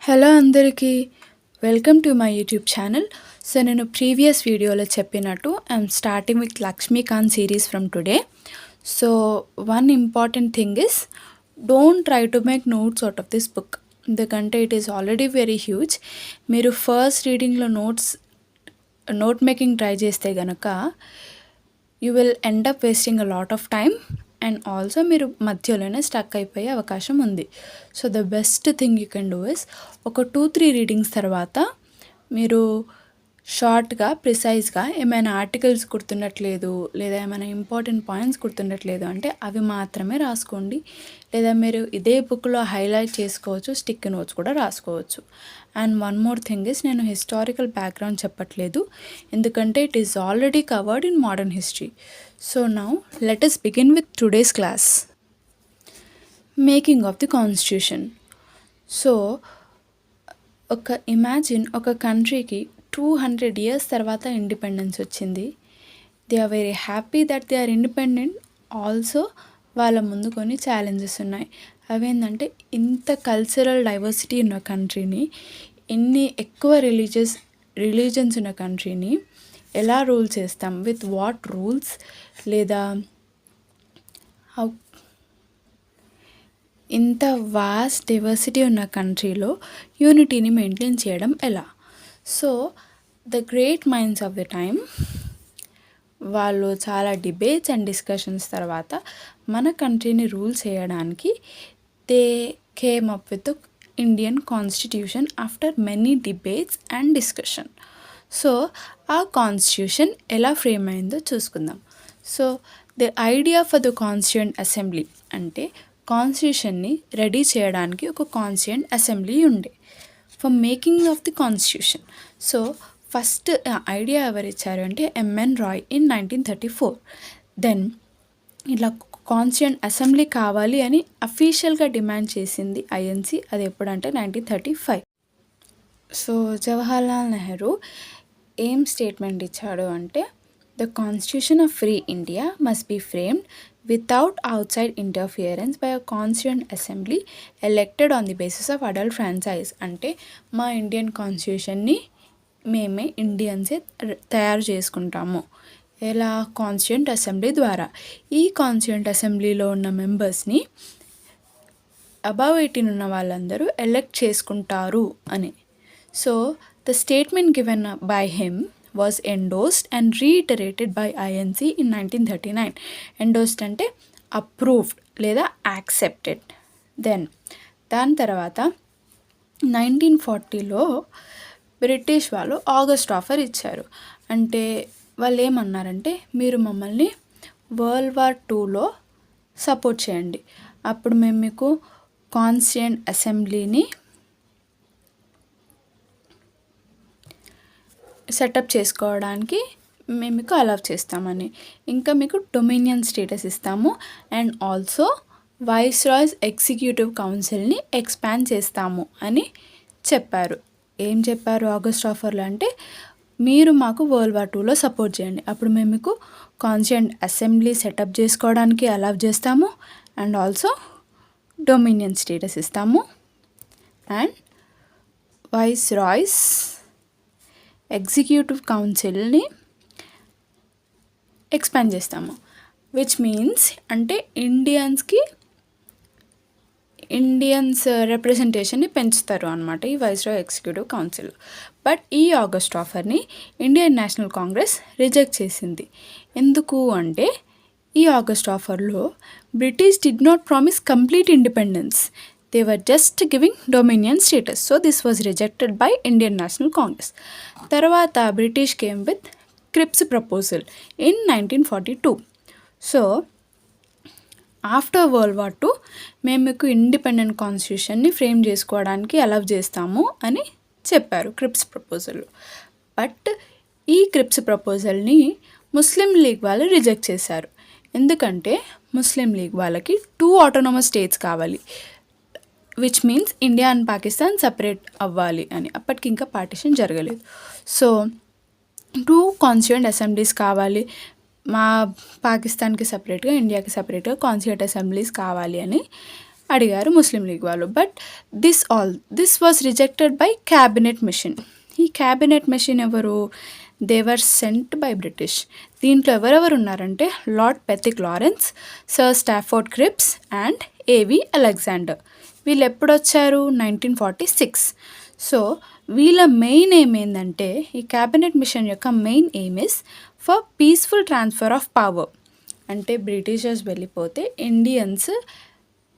Hello అందరికీ welcome to my YouTube channel. So నేను previous వీడియోలో చెప్పినట్టు I'm starting with Laxmikanth series from today. So one important thing is don't try to make notes out of this book, ఎందుకంటే it is already very huge. మీరు first రీడింగ్లో note making try చేస్తే కనుక you will end up wasting a lot of time and also మీరు మధ్యలోనే stuck అయిపోయే అవకాశం ఉంది. So the best thing you can do is ఒక 2-3 రీడింగ్స్ తర్వాత మీరు షార్ట్గా ప్రిసైజ్గా ఏమైనా ఆర్టికల్స్ గుర్తుండట్లేదు లేదా ఏమైనా ఇంపార్టెంట్ పాయింట్స్ గుర్తుండట్లేదు అంటే అవి మాత్రమే రాసుకోండి. లేదా మీరు ఇదే బుక్లో హైలైట్ చేసుకోవచ్చు, స్టిక్ నోట్స్ కూడా రాసుకోవచ్చు. And one more thing is నేను హిస్టారికల్ బ్యాక్గ్రౌండ్ చెప్పట్లేదు, ఎందుకంటే it is already covered in modern history. So now let us begin with today's class. Making of the constitution. So imagine ఒక కంట్రీకి 200 years తర్వాత independence వచ్చింది. They are very happy that they are independent. Also వాళ్ళ ముందు కొన్ని challenges ఉన్నాయి. అవేంటంటే ఇంత కల్చరల్ డైవర్సిటీ ఉన్న కంట్రీని, ఇన్ని ఎక్కువ రిలీజన్స్ ఉన్న కంట్రీని ఎలా రూల్ చేస్తాం, విత్ వాట్ రూల్స్, లేదా ఇంత వాస్ట్ డైవర్సిటీ ఉన్న కంట్రీలో యూనిటీని మెయింటైన్ చేయడం ఎలా. So the great minds of the time వాళ్ళు చాలా డిబేట్స్ అండ్ డిస్కషన్స్ తర్వాత మన కంట్రీని రూల్ చేయడానికి they came up with Indian constitution after many debates and discussion. So ఆ కాన్స్టిట్యూషన్ ఎలా ఫ్రేమ్ అయిందో చూసుకుందాం. So the idea for the constituent assembly అంటే కాన్స్టిట్యూషన్ని రెడీ చేయడానికి ఒక కాన్స్టిట్యూయెంట్ అసెంబ్లీ ఉండే for making of the constitution. So first idea ఎవరు ఇచ్చారు అంటే ఎంఎన్ రాయ్ ఇన్ 1934. దెన్ ఇలా కాన్స్టిట్యూయెంట్ అసెంబ్లీ కావాలి అని అఫీషియల్గా డిమాండ్ చేసింది ఐఎన్సి. అది ఎప్పుడంటే 1935. సో జవహర్లాల్ నెహ్రూ ఏం స్టేట్మెంట్ ఇచ్చాడు అంటే the constitution of free India must be framed without outside interference by a constituent assembly elected on the basis of adult franchise. అంటే మా ఇండియన్ కాన్స్టిట్యూషన్ని మేమే ఇండియన్సే తయారు చేసుకుంటాము. ఎలా? కాన్స్టిట్యూయెంట్ అసెంబ్లీ ద్వారా. ఈ కాన్స్టిట్యూయెంట్ అసెంబ్లీలో ఉన్న మెంబర్స్ని అబవ్ 18 ఉన్న వాళ్ళందరూ ఎలెక్ట్ చేసుకుంటారు అని. So the statement given by him was endorsed and reiterated by INC in 1939. Endorsed అంటే approved లేదా accepted. దెన్ దాని తర్వాత 1940లో బ్రిటిష్ వాళ్ళు ఆగస్ట్ ఆఫర్ ఇచ్చారు. అంటే వాళ్ళు ఏమన్నారంటే మీరు మమ్మల్ని వరల్డ్ వార్ 2లో సపోర్ట్ చేయండి, అప్పుడు మేము మీకు కాన్స్టిట్యూయెంట్ అసెంబ్లీని సెటప్ చేసుకోవడానికి మేము మీకు అలౌ చేస్తామని, ఇంకా మీకు డొమినియన్ స్టేటస్ ఇస్తాము అండ్ ఆల్సో వైస్రాయ్స్ ఎగ్జిక్యూటివ్ కౌన్సిల్ని ఎక్స్పాండ్ చేస్తాము అని చెప్పారు. ఏం చెప్పారు ఆగస్ట్ ఆఫర్లో అంటే మీరు మాకు వరల్డ్ వార్ 2లో సపోర్ట్ చేయండి, అప్పుడు మేము మీకు కాన్స్టిట్యూయెంట్ అసెంబ్లీ సెటప్ చేసుకోవడానికి అలౌ చేస్తాము అండ్ ఆల్సో డొమినియన్ స్టేటస్ ఇస్తాము అండ్ వైస్రాయ్స్ ఎగ్జిక్యూటివ్ కౌన్సిల్ని ఎక్స్పాండ్ చేస్తాము. విచ్ మీన్స్ అంటే ఇండియన్స్ రిప్రజెంటేషన్ని పెంచుతారు అనమాట ఈ వైస్రాయ్ ఎగ్జిక్యూటివ్ కౌన్సిల్. బట్ ఈ ఆగస్ట్ ఆఫర్ని ఇండియన్ నేషనల్ కాంగ్రెస్ రిజెక్ట్ చేసింది. ఎందుకు అంటే ఈ ఆగస్ట్ ఆఫర్లో British did not promise complete independence, they were just giving dominion status. So this was rejected by Indian National Congress. తర్వాత British came with Cripps proposal in 1942. So after world war 2 మేము మీకు independent కాన్స్టిట్యూషన్ని frame చేసుకోవడానికి allow చేస్తాము అని చెప్పారు క్రిప్స్ proposal. But ఈ క్రిప్స్ ప్రపోజల్ని ముస్లిం League వాళ్ళు reject చేశారు. ఎందుకంటే ముస్లిం లీగ్ వాళ్ళకి 2 ఆటోనమస్ స్టేట్స్ కావాలి, which means India and Pakistan separate అవ్వాలి అని. అప్పటికి ఇంకా పార్టిషన్ జరగలేదు. సో 2 కాన్స్టిట్యూయెంట్ అసెంబ్లీస్ కావాలి, మా పాకిస్తాన్కి సపరేట్గా ఇండియాకి సపరేట్గా కాన్స్టిట్యూయెంట్ అసెంబ్లీస్ కావాలి అని అడిగారు ముస్లిం లీగ్ వాళ్ళు. But this was rejected by cabinet mission. ఈ క్యాబినెట్ మిషన్ ఎవరు? They were sent by British. దీంట్లో ఎవరెవరు ఉన్నారంటే lord Pethick Lawrence, sir Stafford Cripps and A V Alexander. వీళ్ళు ఎప్పుడు వచ్చారు? 1946. సో వీళ్ళ మెయిన్ ఎయిమ్ ఏంటంటే, ఈ క్యాబినెట్ మిషన్ యొక్క main aim is for peaceful transfer of power. అంటే బ్రిటిషర్స్ వెళ్ళిపోతే ఇండియన్స్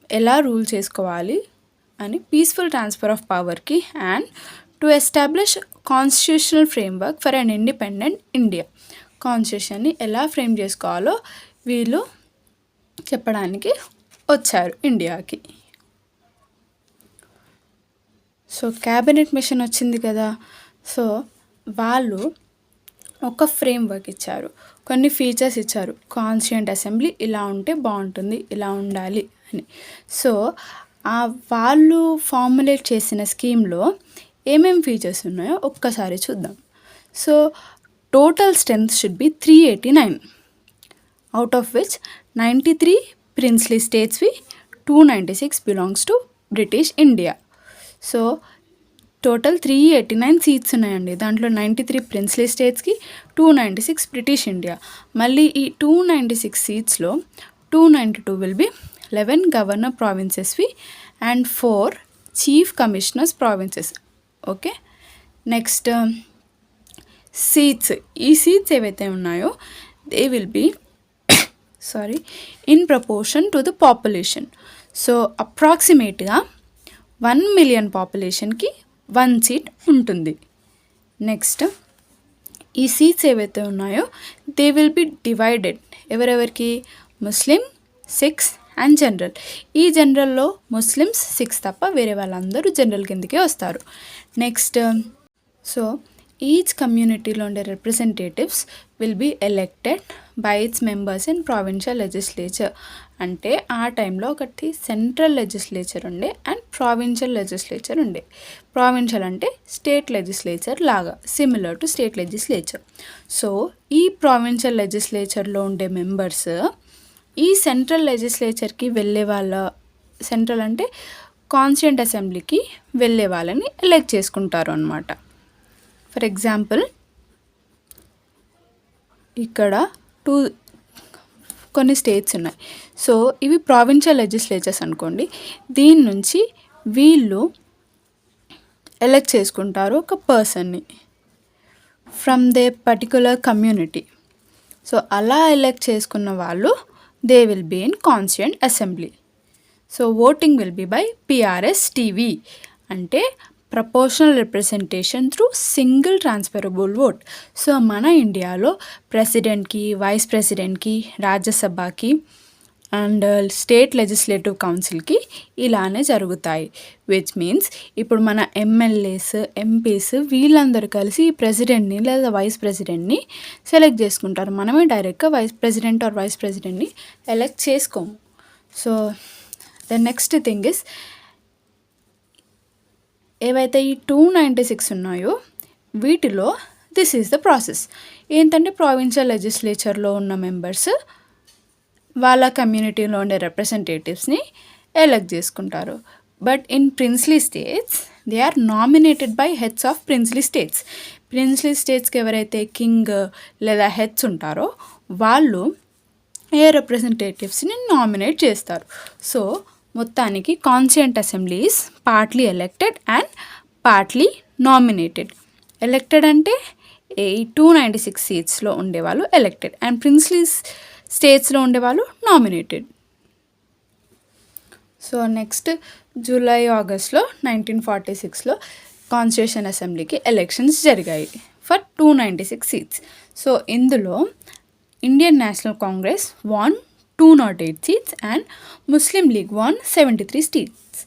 ఎలా రూల్ చేసుకోవాలి అని పీస్ఫుల్ ట్రాన్స్ఫర్ ఆఫ్ పవర్కి, and to establish constitutional framework for an independent India. కాన్స్టిట్యూషన్ని ఎలా ఫ్రేమ్ చేసుకోవాలో వీళ్ళు చెప్పడానికి వచ్చారు ఇండియాకి. సో క్యాబినెట్ మిషన్ వచ్చింది కదా, సో వాళ్ళు ఒక ఫ్రేమ్వర్క్ ఇచ్చారు, కొన్ని ఫీచర్స్ ఇచ్చారు. కాన్స్టిట్యూయెంట్ అసెంబ్లీ ఇలా ఉంటే బాగుంటుంది, ఇలా ఉండాలి అని. సో వాళ్ళు ఫార్ములేట్ చేసిన స్కీమ్లో ఏమేమి ఫీచర్స్ ఉన్నాయో ఒక్కసారి చూద్దాం. So total strength should be 389, out of which 93 princely స్టేట్స్వి, 296 belongs to British India. So total 389 seats ఉన్నాయండి. దాంట్లో 93 ప్రిన్స్లీ స్టేట్స్కి, 296 బ్రిటిష్ ఇండియా. మళ్ళీ ఈ 296 సీట్స్లో 292 విల్ బి 11 గవర్నర్ ప్రావిన్సెస్వి and 4 chief commissioners provinces. Okay, next seats. ఈ సీట్స్ ఏవైతే ఉన్నాయో they will be in proportion to the population. So అప్రాక్సిమేట్గా 1 మిలియన్ పాపులేషన్కి 1 సీట్ ఉంటుంది. నెక్స్ట్ ఈ సీట్స్ ఏవైతే ఉన్నాయో దే విల్ బి డివైడెడ్ ఎవరెవరికి? Muslim, Sikhs and general. ఈ జనరల్లో ముస్లిమ్స్, సిఖ్స్ తప్ప వేరే వాళ్ళందరూ జనరల్ కిందకే వస్తారు. నెక్స్ట్ సో ఈచ్ కమ్యూనిటీలో ఉండే representatives will be elected by its members in provincial legislature. అంటే ఆ టైంలో ఒకటి సెంట్రల్ లెజిస్లేచర్ ఉండే అండ్ ప్రావిన్షియల్ లెజిస్లేచర్ ఉండే. ప్రావిన్షియల్ అంటే స్టేట్ లెజిస్లేచర్ లాగా, similar to state legislature. So ఈ ప్రావిన్షియల్ లెజిస్లేచర్లో ఉండే మెంబర్స్ ఈ సెంట్రల్ లెజిస్లేచర్కి వెళ్ళే వాళ్ళ, సెంట్రల్ అంటే కాన్స్టిట్యూయెంట్ అసెంబ్లీకి వెళ్ళే వాళ్ళని ఎలెక్ట్ చేసుకుంటారు అన్నమాట. ఫర్ ఎగ్జాంపుల్ ఇక్కడ కొన్ని స్టేట్స్ ఉన్నాయి. సో ఇవి ప్రావిన్షియల్ లెజిస్లేచర్స్ అనుకోండి. దీని నుంచి వీళ్ళు ఎలెక్ట్ చేసుకుంటారు ఒక పర్సన్ని from the particular community. So అలా ఎలెక్ట్ చేసుకున్న వాళ్ళు they will be in constituent assembly. So voting will be by PRS-TV అంటే proportional representation through single transferable vote. So మన ఇండియాలో ప్రెసిడెంట్కి, వైస్ ప్రెసిడెంట్కి, రాజ్యసభకి అండ్ స్టేట్ లెజిస్లేటివ్ కౌన్సిల్కి ఇలానే జరుగుతాయి. విచ్ మీన్స్ ఇప్పుడు మన ఎమ్మెల్యేస్, ఎంపీస్ వీళ్ళందరూ కలిసి ఈ ప్రెసిడెంట్ని లేదా వైస్ ప్రెసిడెంట్ని సెలెక్ట్ చేసుకుంటారు. మనమే డైరెక్ట్గా వైస్ ప్రెసిడెంట్ ఆర్ వైస్ ప్రెసిడెంట్ని ఎలెక్ట్ చేసుకోము. So the next thing is, ఏవైతే ఈ 296 ఉన్నాయో వీటిలో దిస్ ఈజ్ ద ప్రాసెస్. ఏంటంటే ప్రావిన్షియల్ లెజిస్లేచర్లో ఉన్న మెంబర్స్ వాళ్ళ కమ్యూనిటీలో ఉండే రిప్రజెంటేటివ్స్ని ఎలెక్ట్ చేసుకుంటారు. But in princely states they are nominated by heads of princely states. Princely స్టేట్స్కి ఎవరైతే కింగ్ లేదా హెడ్స్ ఉంటారో వాళ్ళు ఏ రిప్రజెంటేటివ్స్ని నామినేట్ చేస్తారు. సో మొత్తానికి constituent assembly is partly elected and partly nominated. Elected అంటే 296 సీట్స్లో ఉండేవాళ్ళు ఎలెక్టెడ్ అండ్ ప్రిన్స్లీ స్టేట్స్లో ఉండేవాళ్ళు నామినేటెడ్. సో నెక్స్ట్ జూలై ఆగస్ట్లో 1946లో కాన్స్టిట్యూషన్ అసెంబ్లీకి ఎలక్షన్స్ జరిగాయి ఫర్ 296 సీట్స్. సో ఇందులో Indian national Congress won 208 seats and Muslim League won 73 seats.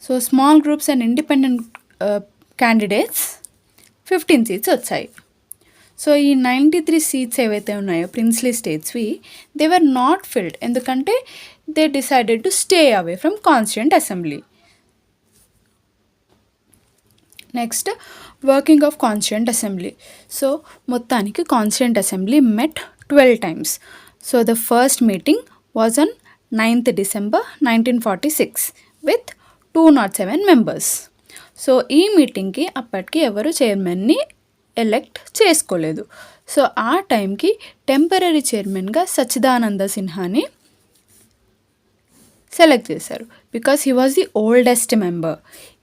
So small groups and independent candidates 15 seats వచ్చాయి. సో ఈ 93 సీట్స్ ఏవైతే ఉన్నాయో ప్రిన్స్లీ స్టేట్స్వి దే వర్ నాట్ ఫిల్డ్, ఎందుకంటే they decided to stay away from constituent assembly. Next working of constituent assembly. So మొత్తానికి constituent assembly met 12 times. So the first meeting was on 9th December 1946 with 207 members. So ఈ మీటింగ్కి అప్పటికి ఎవరు చైర్మన్ని elect చేసుకోలేదు. So ఆ టైంకి temporary చైర్మన్గా సచ్చిదానంద సిన్హాని సెలెక్ట్ చేశారు because he was the oldest member.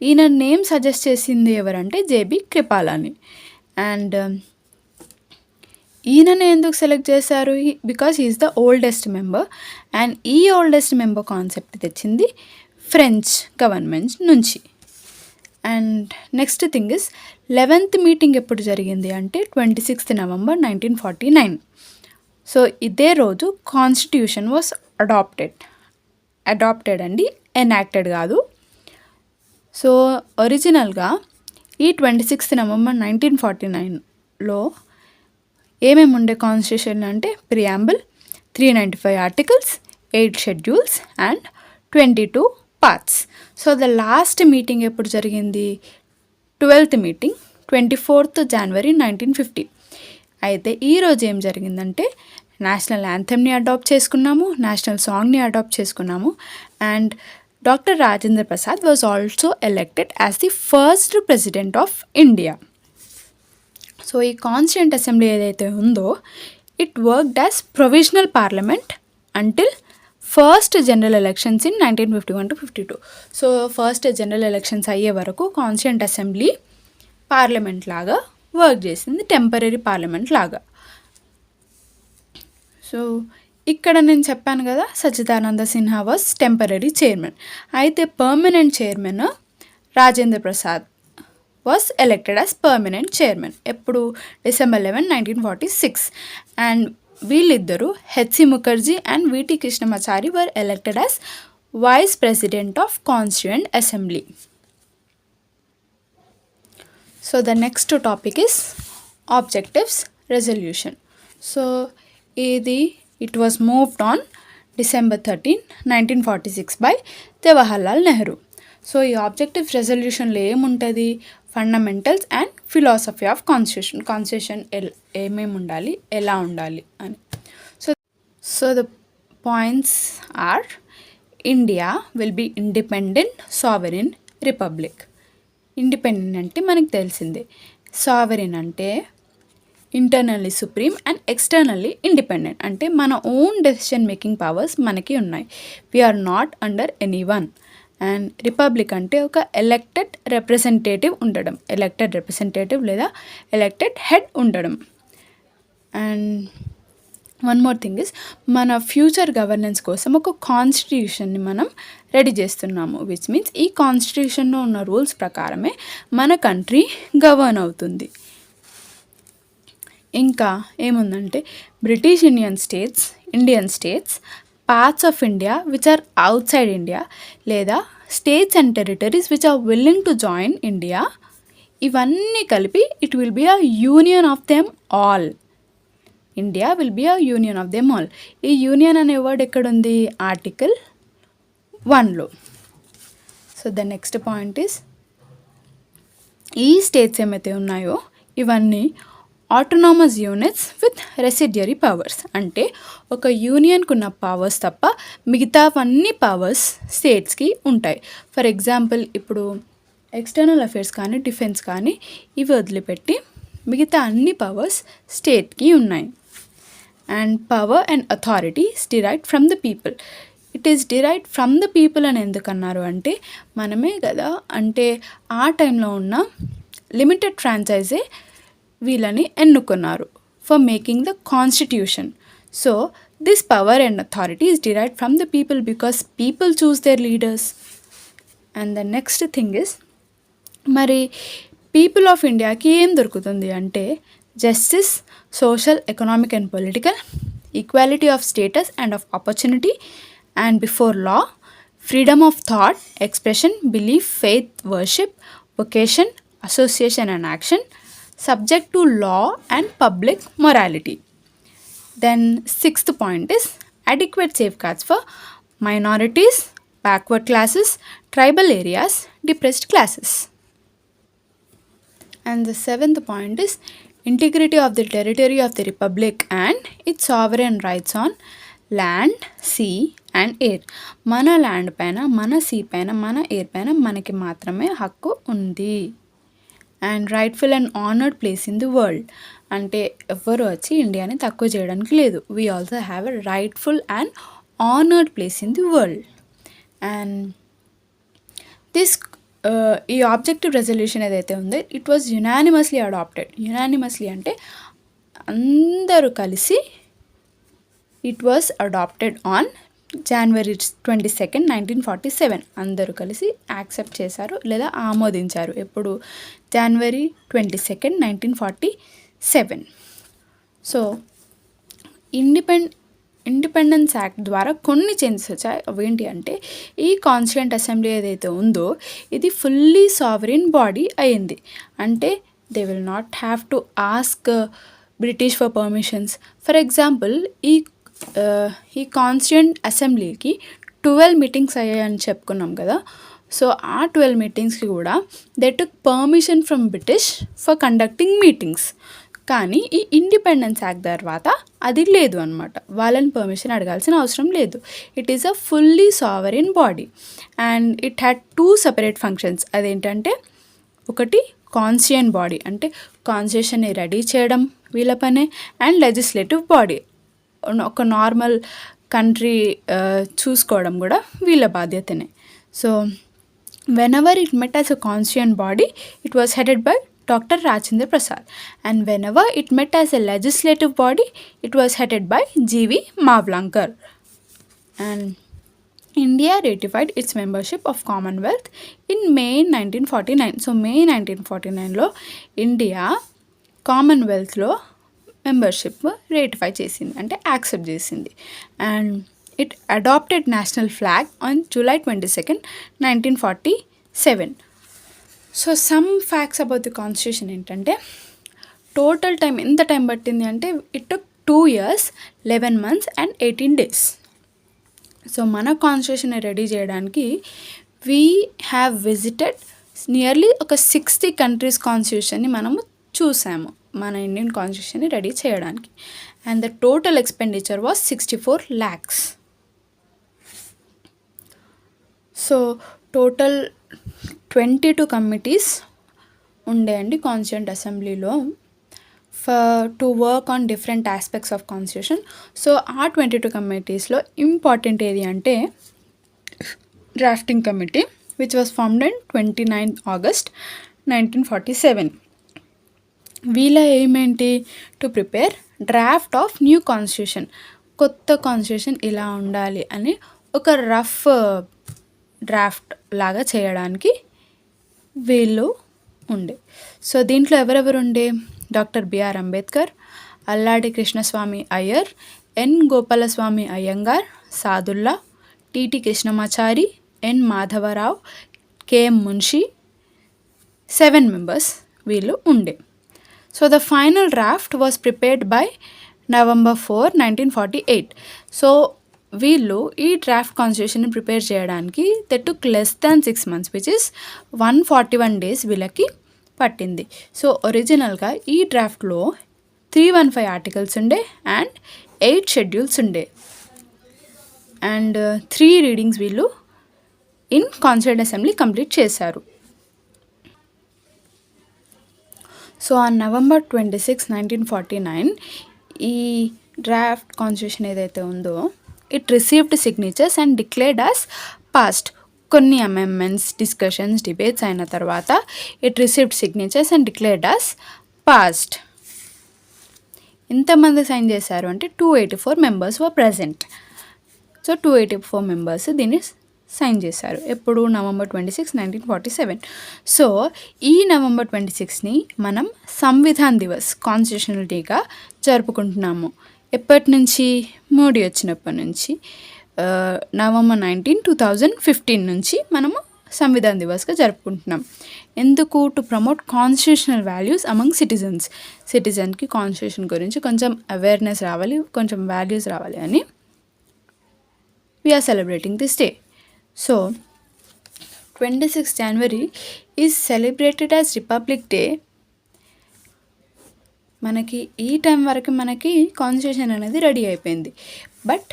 ఈయన నేమ్ సజెస్ట్ చేసింది ఎవరంటే జేబీ కృపాలాని. అండ్ ఈయననే ఎందుకు సెలెక్ట్ చేశారు? Because he is the oldest member. And ఈ ఓల్డెస్ట్ మెంబర్ కాన్సెప్ట్ తెచ్చింది ఫ్రెంచ్ గవర్నమెంట్ నుంచి. And next thing is 11th meeting ఎప్పుడు జరిగింది అంటే 26th November 1949. సో ఇదే రోజు కాన్స్టిట్యూషన్ వాస్ అడాప్టెడ్ అండి, ఎనాక్టెడ్ కాదు. సో ఒరిజినల్గా ఈ 26th November 1949లో ఏమేమి ఉండే కాన్స్టిట్యూషన్ అంటే preamble, 395 articles, 8 schedules and 22 parts. So the last meeting ఎప్పుడు జరిగింది? 12th meeting 24th January 1950. అయితే ఈరోజు ఏం జరిగిందంటే నేషనల్ యాంథమ్ని అడాప్ట్ చేసుకున్నాము, నేషనల్ సాంగ్ని అడాప్ట్ చేసుకున్నాము. And doctor Rajendra Prasad was also elected as the first president of India. So ఈ కాన్స్టిట్యూంట్ అసెంబ్లీ ఏదైతే ఉందో it worked as provisional parliament until first general elections in 1951 to 52. So first general elections అయ్యే వరకు constituent assembly parliament లాగా work చేసింది, temporary parliament లాగా. So ఇక్కడ నేను చెప్పాను కదా Sachchidananda Sinha was temporary chairman. అయితే permanent chairman Rajendra Prasad was elected as permanent chairman. ఎప్పుడు? December 11, 1946. అండ్ వీళ్ళిద్దరూ H C Mukherjee and V T Krishnamachari were elected as vice president of constituent assembly. So the next topic is objectives resolution. So it was moved on December 13, 1946 by Jawaharlal Nehru. So ఈ objective రెజల్యూషన్లో ఏముంటుంది? Fundamentals and philosophy of constitution ఏమేమి ఉండాలి, ఎలా ఉండాలి అని. So the points are: India will be independent sovereign republic. Independent అంటే మనకు తెలిసిందే, సావరిన్ అంటే internally supreme and externally independent అంటే మన ఓన్ డెసిషన్ మేకింగ్ పవర్స్ మనకి ఉన్నాయి. We are not under any one. And republic అంటే ఒక ఎలక్టెడ్ రిప్రజెంటేటివ్ ఉండడం, ఎలక్టెడ్ రిప్రజెంటేటివ్ లేదా ఎలక్టెడ్ హెడ్ ఉండడం. And one more thing is మన ఫ్యూచర్ గవర్నెన్స్ కోసం ఒక కాన్స్టిట్యూషన్ని మనం రెడీ చేస్తున్నాము, విచ్ మీన్స్ ఈ కాన్స్టిట్యూషన్లో ఉన్న రూల్స్ ప్రకారమే మన కంట్రీ గవర్న్ అవుతుంది. ఇంకా ఏముందంటే British Indian states, parts of India which are outside India లేదా states and territories which are willing to join India, ఇవన్నీ కలిపి it will be a union of them all. India will be a union of them all. ఈ union అనే word ఎక్కడుంది? Article 1లో. So the next point is ఈ states ఏమైతే ఉన్నాయో ఇవన్నీ autonomous units with residuary powers. అంటే ఒక యూనియన్కు ఉన్న పవర్స్ తప్ప మిగతావన్నీ పవర్స్ స్టేట్స్కి ఉంటాయి. ఫర్ ఎగ్జాంపుల్ ఇప్పుడు ఎక్స్టర్నల్ అఫేర్స్ కానీ డిఫెన్స్ కానీ ఇవి వదిలిపెట్టి మిగతా అన్ని పవర్స్ స్టేట్కి ఉన్నాయి. And power and authority is derived from the people. It is derived from the people అని ఎందుకన్నారు అంటే మనమే కదా, అంటే ఆ టైంలో ఉన్న లిమిటెడ్ ఫ్రాంచైజే వీళ్ళని ఎన్నుకున్నారు for making the constitution. So this power and authority is derived from the people because people choose their leaders. And the next thing is మరి పీపుల్ ఆఫ్ ఇండియాకి ఏం దొరుకుతుంది అంటే justice, social, economic and political, equality of status and of opportunity and before law, freedom of thought, expression, belief, faith, worship, vacation, association and action, subject to law and public morality. Then sixth point is adequate safeguards for minorities, backward classes, tribal areas, depressed classes. And the seventh point is integrity of the territory of the republic and its sovereign rights on land, sea and air. మన land పైన, మన see పైన, మన air పైన మనకి మాత్రమే హక్కు ఉంది. And rightful and honoured place in the world, అంటే ఎవ్వరు వచ్చి ఇండియాని తక్కువ చేయడానికి లేదు. We also have a rightful and honoured place in the world. And this ఈ ఆబ్జెక్టివ్ రెజల్యూషన్ ఏదైతే ఉందో it was unanimously adopted. Unanimously అంటే అందరూ కలిసి it was adopted on January 22, 1947. అందరూ కలిసి యాక్సెప్ట్ చేశారు లేదా ఆమోదించారు. ఎప్పుడు? January 22, 1947. సో ఇండిపెండెన్స్ యాక్ట్ ద్వారా కొన్ని చేంజెస్ వచ్చాయి. అవేంటి అంటే ఈ కాన్స్టిట్యూయెంట్ అసెంబ్లీ ఏదైతే ఉందో ఇది ఫుల్లీ సావరిన్ బాడీ అయింది. అంటే they will not have to ask British for permissions. For example ఈ కాన్స్టిట్యూయెంట్ అసెంబ్లీకి 12 మీటింగ్స్ అయ్యాయని చెప్పుకున్నాం కదా. సో ఆ 12 మీటింగ్స్కి కూడా they took permission from British for conducting meetings. కానీ ఈ ఇండిపెండెన్స్ యాక్ట్ తర్వాత అది లేదు అనమాట. వాళ్ళని పర్మిషన్ అడగాల్సిన అవసరం లేదు. It is a fully sovereign body and it had 2 separate functions. అదేంటంటే ఒకటి కాన్స్టిట్యూయెంట్ బాడీ, అంటే కాన్స్టిట్యూషన్ని రెడీ చేయడం వీళ్ళ పనే, అండ్ లెజిస్లేటివ్ బాడీ, ఒక నార్మల్ కంట్రీ చూసుకోవడం కూడా వీళ్ళ బాధ్యతనే. So whenever it met as a constituent body it was headed by Dr. Rajendra Prasad, and whenever it met as a legislative body it was headed by G.V. Mavlankar. And India ratified its membership of Commonwealth in May 1949. So May 1949లో India కామన్వెల్త్లో membership ratify చేసింది, అంటే accept చేసింది. And it adopted national flag on July 22, 1947. So some facts about the constitution ఏంటంటే total time ఎంత time పట్టింది అంటే it took 2 years, 11 months and 18 days. So మన కాన్స్టిట్యూషన్ రెడీ చేయడానికి వీ హ్యావ్ విజిటెడ్ నియర్లీ ఒక 60 కంట్రీస్ కాన్స్టిట్యూషన్ని మనము చూసాము మన ఇండియన్ కాన్స్టిట్యూషన్ని రెడీ చేయడానికి. And the total expenditure was 64 lakhs. So total 22 committees ఉండే అండి కాన్స్టిట్యూయెంట్ అసెంబ్లీలో to work on different aspects of constitution. So ఆ 22 కమిటీస్లో ఇంపార్టెంట్ ఏది అంటే drafting committee which was formed in 29th August 1947. వీళ్ళ ఏమేంటి? To prepare draft of new constitution, కొత్త కాన్స్టిట్యూషన్ ఇలా ఉండాలి అని ఒక రఫ్ డ్రాఫ్ట్ లాగా చేయడానికి వీళ్ళు ఉండే. సో దీంట్లో ఎవరెవరు ఉండే? డాక్టర్ బిఆర్ అంబేద్కర్, అల్లాడి కృష్ణస్వామి అయ్యర్, ఎన్ గోపాలస్వామి అయ్యంగార్, సాదుల్లా, టిటి కృష్ణమాచారి, ఎన్ మాధవరావు, కేఎం మున్షి, 7 members వీళ్ళు ఉండే. So the final draft was prepared by November 4, 1948. So వీళ్ళు ఈ డ్రాఫ్ట్ కాన్స్టిట్యూషన్ని ప్రిపేర్ చేయడానికి they took less than 6 months which is 141 days వీళ్ళకి పట్టింది. సో ఒరిజినల్గా ఈ డ్రాఫ్ట్లో 315 ఆర్టికల్స్ ఉండే అండ్ 8 షెడ్యూల్స్ ఉండే అండ్ 3 readings వీళ్ళు ఇన్ కాన్స్టిట్యూయెంట్ అసెంబ్లీ కంప్లీట్ చేశారు. సో ఆన్ November 26, 1949 ఈ డ్రాఫ్ట్ కాన్స్టిట్యూషన్ ఏదైతే ఉందో it received signatures and declared as passed. కొన్ని అమెండ్మెంట్స్, డిస్కషన్స్, డిబేట్స్ అయిన తర్వాత it received signatures and declared as passed. ఎంతమంది సైన్ చేశారు అంటే 284 members వర్ ప్రజెంట్. సో 284 members దీన్ని సైన్ చేశారు. ఎప్పుడు? November 26, 1947. సో ఈ November 26ని మనం సంవిధాన్ దివస్, కాన్స్టిట్యూషనల్ డేగా జరుపుకుంటున్నాము. ఎప్పటి నుంచి? మోడీ వచ్చినప్పటి నుంచి November 19, 2015 నుంచి మనము సంవిధాన్ దివస్గా జరుపుకుంటున్నాం. ఎందుకు? To promote constitutional values among citizens. సిటిజన్కి కాన్స్టిట్యూషన్ గురించి కొంచెం అవేర్నెస్ రావాలి, కొంచెం వాల్యూస్ రావాలి అని we are celebrating this day. So 26 January is celebrated as republic day. మనకి ఈ టైం వరకు మనకి కాన్స్టిట్యూషన్ అనేది రెడీ అయిపోయింది. బట్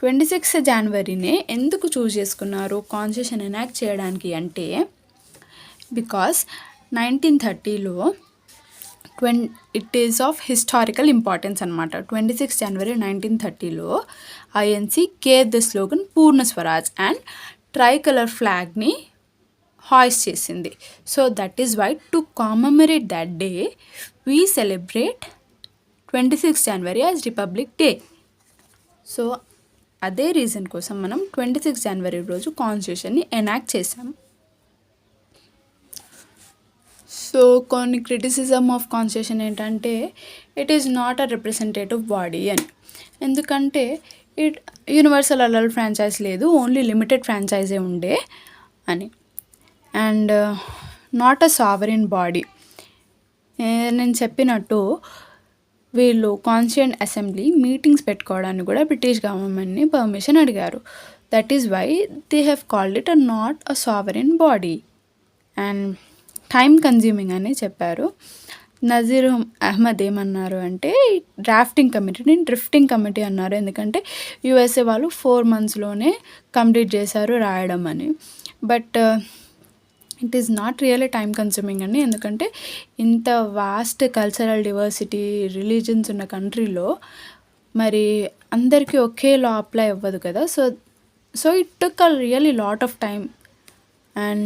26 జనవరినే ఎందుకు చూస్ చేసుకున్నారు కాన్స్టిట్యూషన్ ఎనాక్ట్ చేయడానికి అంటే, బికాస్ 1930లో it is of historical importance అనమాట. 26 జనవరి 1930లో INC care the slogan Purna Swaraj and tricolour ఫ్లాగ్ని హాయిస్ట్ చేసింది. So that is why to commemorate that day we celebrate 26 జనవరి యాజ్ రిపబ్లిక్ డే. సో అదే రీజన్ కోసం మనం 26 జనవరి రోజు కాన్స్టిట్యూషన్ని ఎనాక్ట్ చేసాం. సో కొన్ని క్రిటిసిజం ఆఫ్ కాన్స్టిట్యూషన్ ఏంటంటే it is not a representative body అని. ఎందుకంటే యూనివర్సల్ అడల్ట్ ఫ్రాంచైజ్ లేదు, ఓన్లీ లిమిటెడ్ ఫ్రాంచైజే ఉండే అని. And not a sovereign body. నేను చెప్పినట్టు వీళ్ళు కాన్స్టిట్యూయెంట్ అసెంబ్లీ మీటింగ్స్ పెట్టుకోవడానికి కూడా బ్రిటిష్ గవర్నమెంట్ని పర్మిషన్ అడిగారు. That is why they have called it not a sovereign body. And time consuming అని చెప్పారు. నజీర్ అహ్మద్ ఏమన్నారు అంటే డ్రాఫ్టింగ్ కమిటీని డ్రిఫ్టింగ్ కమిటీ అన్నారు. ఎందుకంటే యూఎస్ఏ వాళ్ళు 4 monthsలోనే కంప్లీట్ చేశారు రాయడం అని. But it is not really time consuming అండి. ఎందుకంటే ఇంత వాస్ట్ కల్చరల్ డివర్సిటీ రిలీజన్స్ ఉన్న కంట్రీలో మరి అందరికీ ఒకే లా అప్లై అవ్వదు కదా. So it took a really lot of time and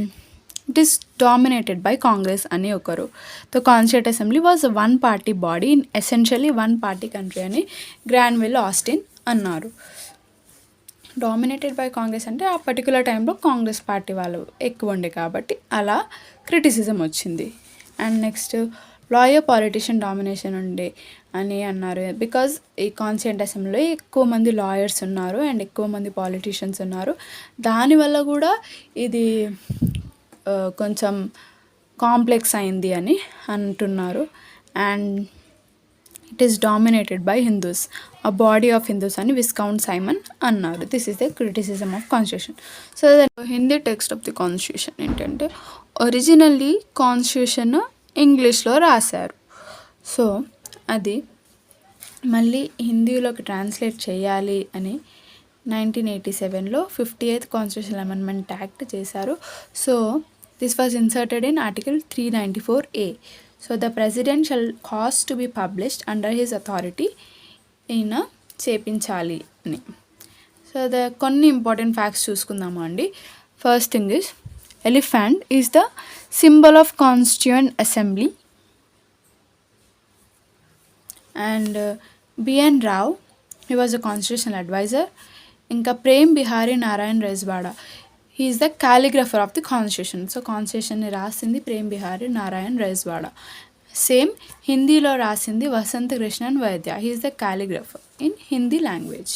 it is dominated by Congress అని ఒకరు. The constituent assembly was one party body in essentially one party country అని గ్రాన్విల్ ఆస్టిన్ అన్నారు. డామినేటెడ్ బై కాంగ్రెస్ అంటే ఆ పర్టికులర్ టైంలో Congress party వాళ్ళు ఎక్కువ ఉండే కాబట్టి అలా క్రిటిసిజం వచ్చింది. And next lawyer politician domination ఉండే అని అన్నారు. బికాజ్ ఈ కాన్స్టిట్యూయెంట్ అసెంబ్లీలో ఎక్కువ మంది లాయర్స్ ఉన్నారు అండ్ ఎక్కువ మంది పాలిటిషియన్స్ ఉన్నారు. దానివల్ల కూడా ఇది కొంచెం కాంప్లెక్స్ అయింది అని అంటున్నారు. And it is dominated by Hindus, a body of Hindus అని విస్కౌంట్ సైమన్ అన్నారు. This is the criticism of constitution. So Hindi text of the constitution ఏంటంటే ఒరిజినల్లీ కాన్స్టిట్యూషన్ ఇంగ్లీష్లో రాశారు. సో అది మళ్ళీ హిందీలోకి ట్రాన్స్లేట్ చేయాలి అని 1987లో 58th కాన్స్టిట్యూషన్ అమెండ్మెంట్ యాక్ట్ చేశారు. So this was inserted in article 394A. So the president shall cause to be published under his authority ఈయన చేపించాలి అని. సో కొన్ని ఇంపార్టెంట్ ఫ్యాక్ట్స్ చూసుకుందాము అండి. First thing is elephant is the symbol of constituent assembly. And B N Rau he was a constitutional adviser. ఇంకా Prem Behari Narain Raizada he is the calligrapher of the constitution. So కాన్స్టిట్యూషన్ని రాసింది Prem Behari Narain Raizada. Same హిందీలో రాసింది Vasant Krishnan Vaidya. He is the calligrapher in Hindi language.